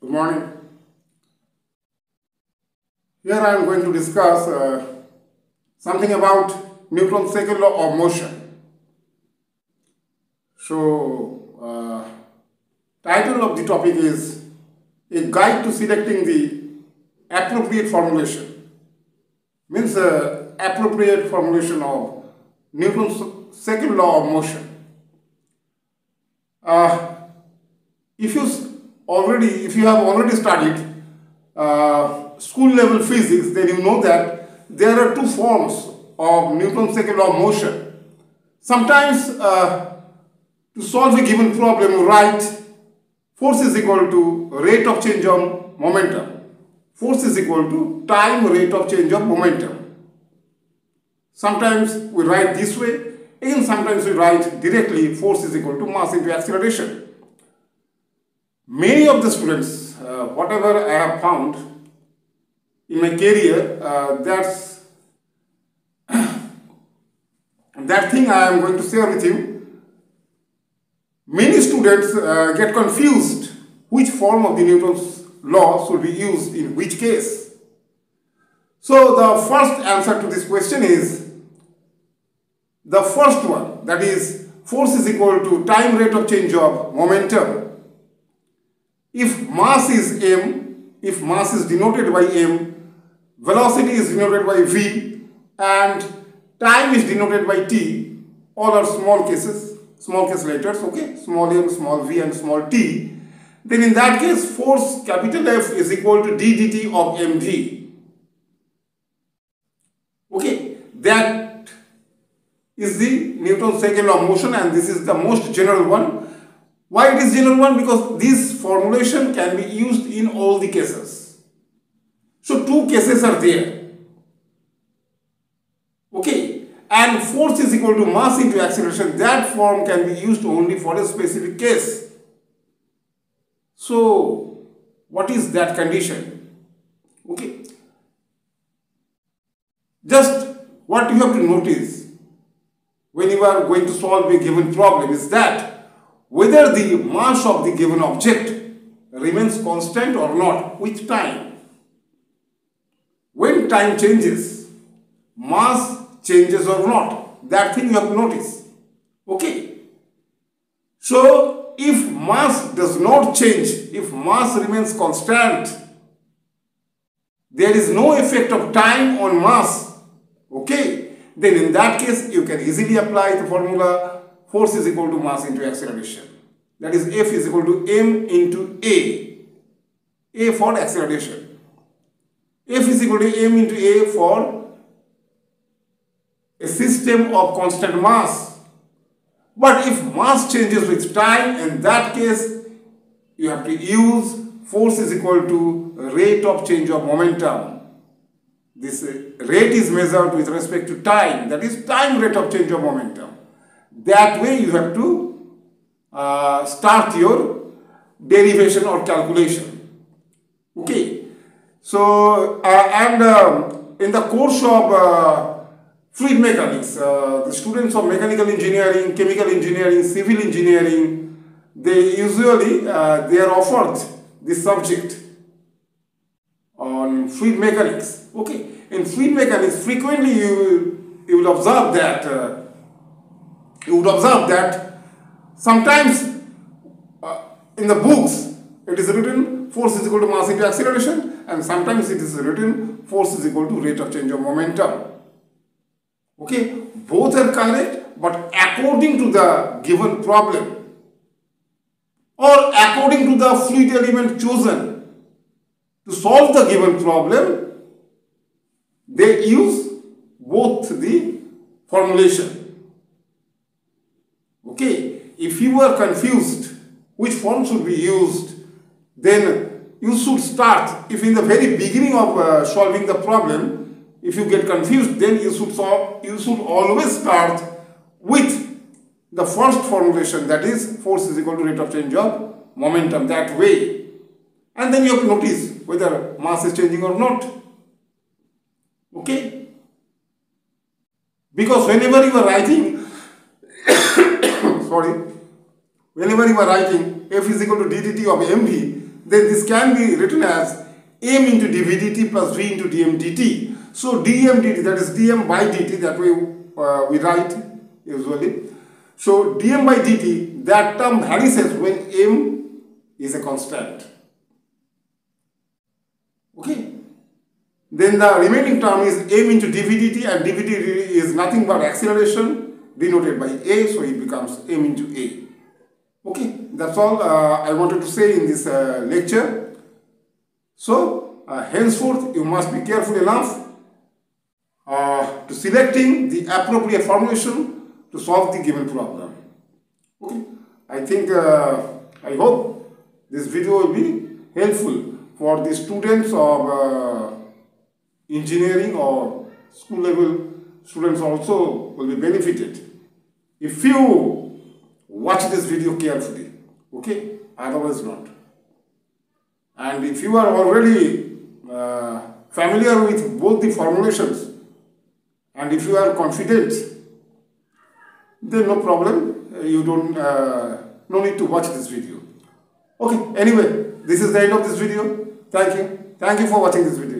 Good morning. Here I am going to discuss something about Newton's second law of motion. Title of the topic is A Guide to Selecting the Appropriate Formulation. Means appropriate formulation of Newton's second law of motion. If you have already studied school level physics, then you know that there are two forms of Newton's second law of motion. Sometimes to solve a given problem, you write force is equal to rate of change of momentum. Force is equal to time rate of change of momentum. Sometimes we write this way, again sometimes we write directly force is equal to mass into acceleration. Many of the students, whatever I have found in my career, that thing I am going to share with you. Many students get confused which form of the Newton's law should be used in which case. So the first answer to this question is the first one, that is force is equal to time rate of change of momentum. If mass is m, if mass is denoted by m, velocity is denoted by v, and time is denoted by t, all are small case letters, okay, small m, small v and small t, then in that case force capital F is equal to d dt of mv. Okay, that is the Newton's second law of motion, and this is the most general one. Why it is general one? Because this formulation can be used in all the cases. So two cases are there. Okay, and force is equal to mass into acceleration. That form can be used only for a specific case. So what is that condition? Okay, just what you have to notice when you are going to solve a given problem is that whether the mass of the given object remains constant or not with time. When time changes, mass changes or not, that thing you have to notice. Okay. So if mass does not change, if mass remains constant, there is no effect of time on mass. Okay. Then in that case you can easily apply the formula force is equal to mass into acceleration. That is F is equal to m into A for acceleration. F is equal to m into A for a system of constant mass. But if mass changes with time, in that case you have to use force is equal to rate of change of momentum. This rate is measured with respect to time, that is time rate of change of momentum. That way you have to start your derivation or calculation. Okay. So in the course of fluid mechanics, the students of mechanical engineering, chemical engineering, civil engineering, they usually they are offered this subject on fluid mechanics. Okay. In fluid mechanics, frequently you will observe that sometimes in the books it is written force is equal to mass into acceleration, and sometimes it is written force is equal to rate of change of momentum. Okay, both are correct, but according to the given problem or according to the fluid element chosen to solve the given problem, they use both the formulation. Okay, if you are confused which form should be used, then you should start, if in the very beginning of solving the problem, if you get confused, then you should always start with the first formulation, that is force is equal to rate of change of momentum, that way. And then you have to notice whether mass is changing or not. Okay? Because whenever you are writing whenever you are writing F is equal to d dt of mv, then this can be written as m into dv dt plus v into dm dt. So dm dt, that is dm by dt, that way we write usually. So dm by dt, that term vanishes when m is a constant. Okay. Then the remaining term is m into dv dt, and dv dt is nothing but acceleration denoted by a, so it becomes m into a. Okay, that's all I wanted to say in this lecture. So henceforth you must be careful enough to selecting the appropriate formulation to solve the given problem. Okay, I think I hope this video will be helpful for the students of engineering or school level students also will be benefited if you watch this video carefully. Okay, otherwise not. And if you are already familiar with both the formulations and if you are confident, then no problem, you don't no need to watch this video. Okay, anyway, this is the end of this video. Thank you for watching this video.